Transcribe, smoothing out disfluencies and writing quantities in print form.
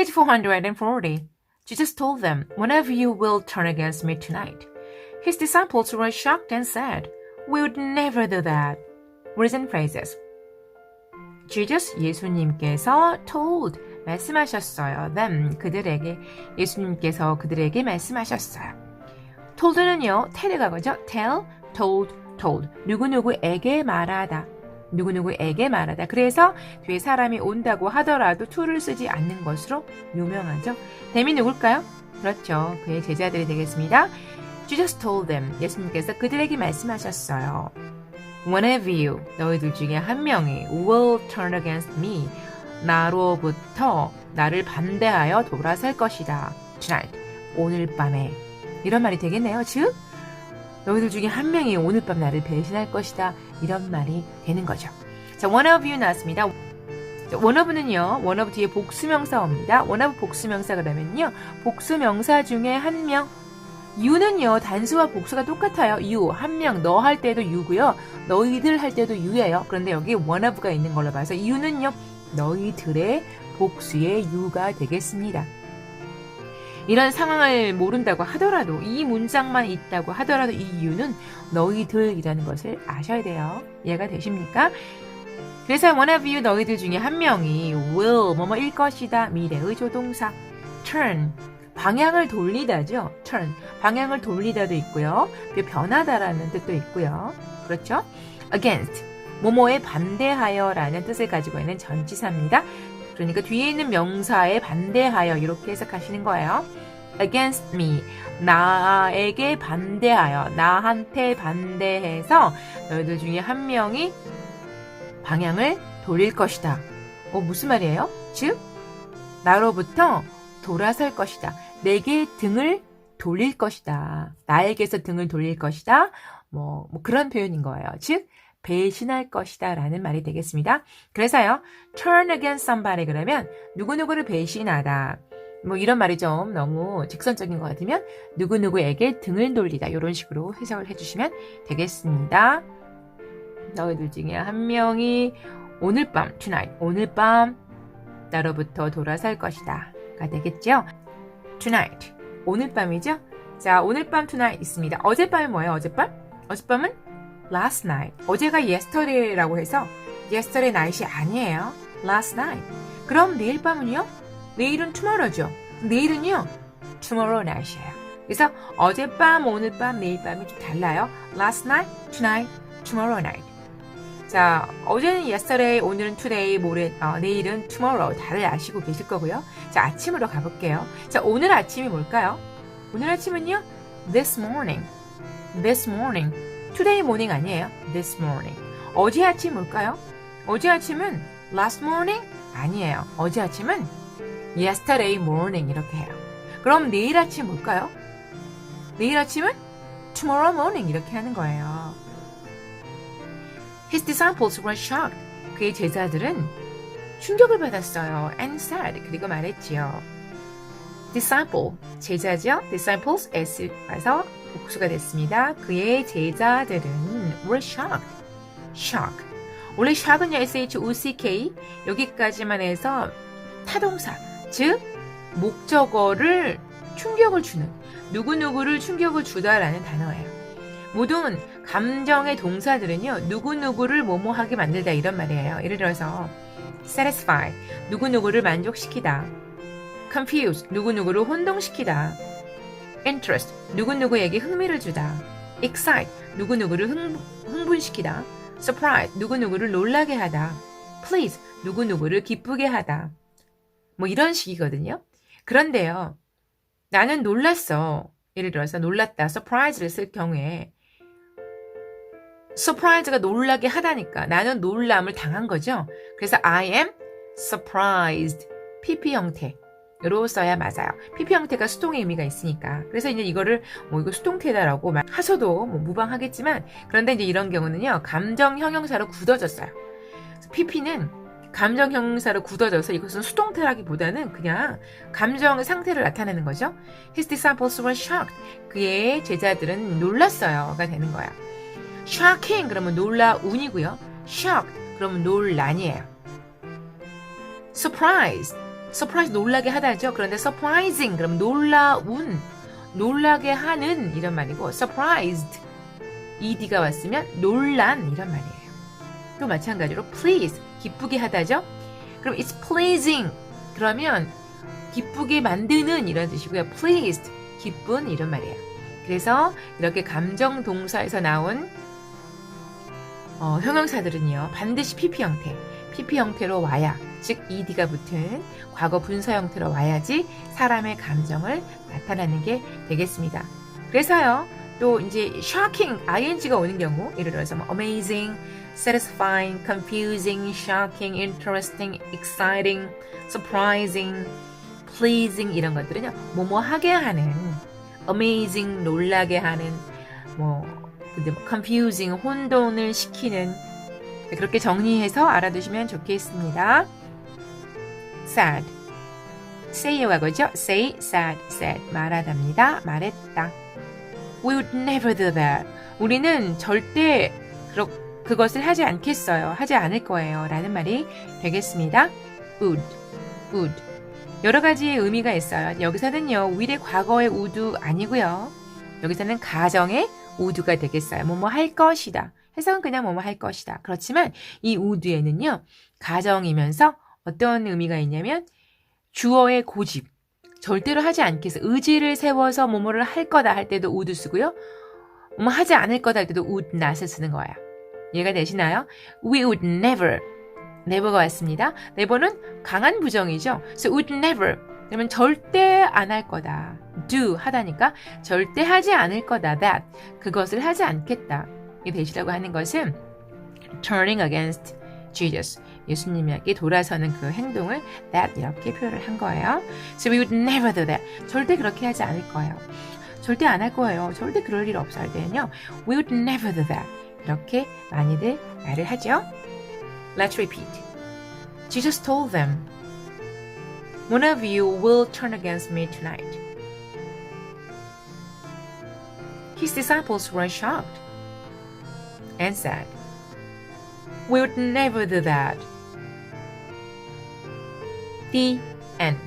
Page 440. Jesus told them, "One of you will turn against me tonight." His disciples were shocked and said, "We would never do that." Recent phrases. Jesus, 예수님께서 told, 말씀하셨어요. them, 그들에게, 예수님께서 그들에게 말씀하셨어요. told는요, tell가 거죠. tell, told. 누구누구에게 말하다. 누구누구에게 말하다. 그래서 뒤에 사람이 온다고 하더라도 to를 쓰지 않는 것으로 유명하죠. them이 누굴까요? 그렇죠. 그의 제자들이 되겠습니다. Jesus told them. 예수님께서 그들에게 말씀하셨어요. One of you, 너희들 중에 한 명이 will turn against me. 나로부터 나를 반대하여 돌아설 것이다. Tonight, 오늘 밤에. 이런 말이 되겠네요. 즉, 너희들 중에 한 명이 오늘 밤 나를 배신할 것이다. 이런 말이 되는 거죠. 자, one of you 나왔습니다. one of는요, one of 뒤에 복수명사입니다. one of 복수명사 그러면요, 복수명사 중에 한 명. you는요, 단수와 복수가 똑같아요. you, 한 명, 너 할 때도 you고요. 너희들 할 때도 you예요. 그런데 여기 one of가 있는 걸로 봐서 you는요, 너희들의 복수의 you가 되겠습니다. 이런 상황을 모른다고 하더라도, 이 문장만 있다고 하더라도 이 you는 너희들이라는 것을 아셔야 돼요. 이해가 되십니까? 그래서 one of you, 너희들 중에 한 명이 will, 뭐뭐일 것이다. 미래의 조동사. turn, 방향을 돌리다죠. turn, 방향을 돌리다도 있고요. 변하다라는 뜻도 있고요. 그렇죠? against, 뭐뭐에 반대하여라는 뜻을 가지고 있는 전치사입니다. 그러니까 뒤에 있는 명사에 반대하여 이렇게 해석하시는 거예요. against me, 나에게 반대하여, 나한테 반대해서 너희들 중에 한 명이 방향을 돌릴 것이다. 무슨 말이에요? 즉, 나로부터 돌아설 것이다. 내게 등을 돌릴 것이다. 나에게서 등을 돌릴 것이다. 뭐 그런 표현인 거예요. 즉, 배신할 것이다 라는 말이 되겠습니다. 그래서요, turn against somebody 그러면 누구누구를 배신하다. 이런 말이 좀 너무 직선적인 것 같으면 누구누구에게 등을 돌리다. 이런 식으로 해석을 해주시면 되겠습니다. 너희들 중에 한 명이 오늘 밤, tonight, 오늘 밤 나로부터 돌아설 것이다. 가 되겠죠? tonight, 오늘 밤이죠? 자, 오늘 밤 tonight 있습니다. 어젯밤이 뭐예요? 어젯밤? 어젯밤은 last night. 어제가 yesterday라고 해서 yesterday night이 아니에요. last night. 그럼 내일 밤은요? 내일은 tomorrow죠. 내일은요? tomorrow night이에요. 그래서 어젯밤, 오늘 밤, 내일 밤이 좀 달라요. last night, tonight, tomorrow night. 자, 어제는 yesterday, 오늘은 today, 내일은 tomorrow. 다들 아시고 계실 거고요. 자, 아침으로 가볼게요. 자, 오늘 아침이 뭘까요? 오늘 아침은요? this morning. this morning. today morning 아니에요. this morning. 어제 아침 뭘까요? 어제 아침은 last morning? 아니에요. 어제 아침은 yesterday morning 이렇게 해요. 그럼 내일 아침 뭘까요? 내일 아침은 tomorrow morning 이렇게 하는 거예요. His disciples were shocked. 그의 제자들은 충격을 받았어요. And said, 그리고 말했지요. disciple, 제자죠. disciples, s 와서 복수가 됐습니다. 그의 제자들은 were shocked. shock. 원래 shock은요, shock, 여기까지만 해서 타동사, 즉 목적어를 충격을 주는, 누구누구를 충격을 주다라는 단어예요. 모든 감정의 동사들은요, 누구누구를 뭐뭐하게 만들다 이런 말이에요. 예를 들어서 satisfy, 누구누구를 만족시키다. confuse, 누구누구를 혼동시키다. interest, 누구누구에게 흥미를 주다. excite, 누구누구를 흥분시키다. surprise, 누구누구를 놀라게 하다. please, 누구누구를 기쁘게 하다. 이런 식이거든요. 그런데요, 나는 놀랐어. 예를 들어서 놀랐다, surprise를 쓸 경우에 surprise가 놀라게 하다니까 나는 놀람을 당한 거죠. 그래서 I am surprised, PP 형태로 써야 맞아요. PP 형태가 수동의 의미가 있으니까. 그래서 이제 이거를 이거 수동태다라고 하셔도 무방하겠지만, 그런데 이제 이런 경우는요, 감정 형용사로 굳어졌어요. PP는 감정 형용사로 굳어져서 이것은 수동태라기보다는 그냥 감정의 상태를 나타내는 거죠. His disciples were shocked. 그의 제자들은 놀랐어요가 되는 거야. shocking 그러면 놀라운이고요. shocked 그러면 놀란이에요. surprised surprise 놀라게 하다죠. 그런데 surprising 그럼 놀라운, 놀라게 하는 이런 말이고 surprised ed가 왔으면 놀란 이런 말이에요. 또 마찬가지로 please 기쁘게 하다죠. 그럼 it's pleasing 그러면 기쁘게 만드는 이런 뜻이고요. pleased 기쁜 이런 말이에요. 그래서 이렇게 감정 동사에서 나온 형용사들은요 반드시 PP 형태, PP 형태로 와야, 즉 ed가 붙은 과거 분사 형태로 와야지 사람의 감정을 나타내는 게 되겠습니다. 그래서요 또 이제 shocking ing가 오는 경우 예를 들어서 뭐 amazing, satisfying, confusing, shocking, interesting, exciting, surprising, pleasing 이런 것들은요 뭐뭐 하게 하는, amazing 놀라게 하는, 근데 confusing 혼돈을 시키는, 그렇게 정리해서 알아두시면 좋겠습니다. sad say의 과거죠. say, sad, said 말하답니다. 말했다. We would never do that. 우리는 절대 그것을 하지 않겠어요. 하지 않을 거예요. 라는 말이 되겠습니다. would 여러 가지의 의미가 있어요. 여기서는요 will의 과거의 would 아니고요. 여기서는 가정의 would가 되겠어요. 뭐뭐 할 것이다. 해석은 그냥 뭐뭐 할 것이다. 그렇지만 이 would에는요 가정이면서 어떤 의미가 있냐면 주어의 고집, 절대로 하지 않겠어. 의지를 세워서 뭐뭐를 할 거다 할 때도 would 쓰고요. 뭐뭐 하지 않을 거다 할 때도 would not을 쓰는 거예요. 이해가 되시나요? We would never. never가 왔습니다. never는 강한 부정이죠. So would never. 그러면 절대 안 할 거다. do 하다니까 절대 하지 않을 거다. that. 그것을 하지 않겠다. 이 되시라고 하는 것은 turning against Jesus. 예수님에게 돌아서는 그 행동을 that 이렇게 표현을 한 거예요. So we would never do that. 절대 그렇게 하지 않을 거예요. 절대 안 할 거예요. 절대 그럴 일 없어 할 때는요. We would never do that. 이렇게 많이들 말을 하죠. Let's repeat. Jesus told them, One of you will turn against me tonight. His disciples were shocked and said, We would never do that. The end.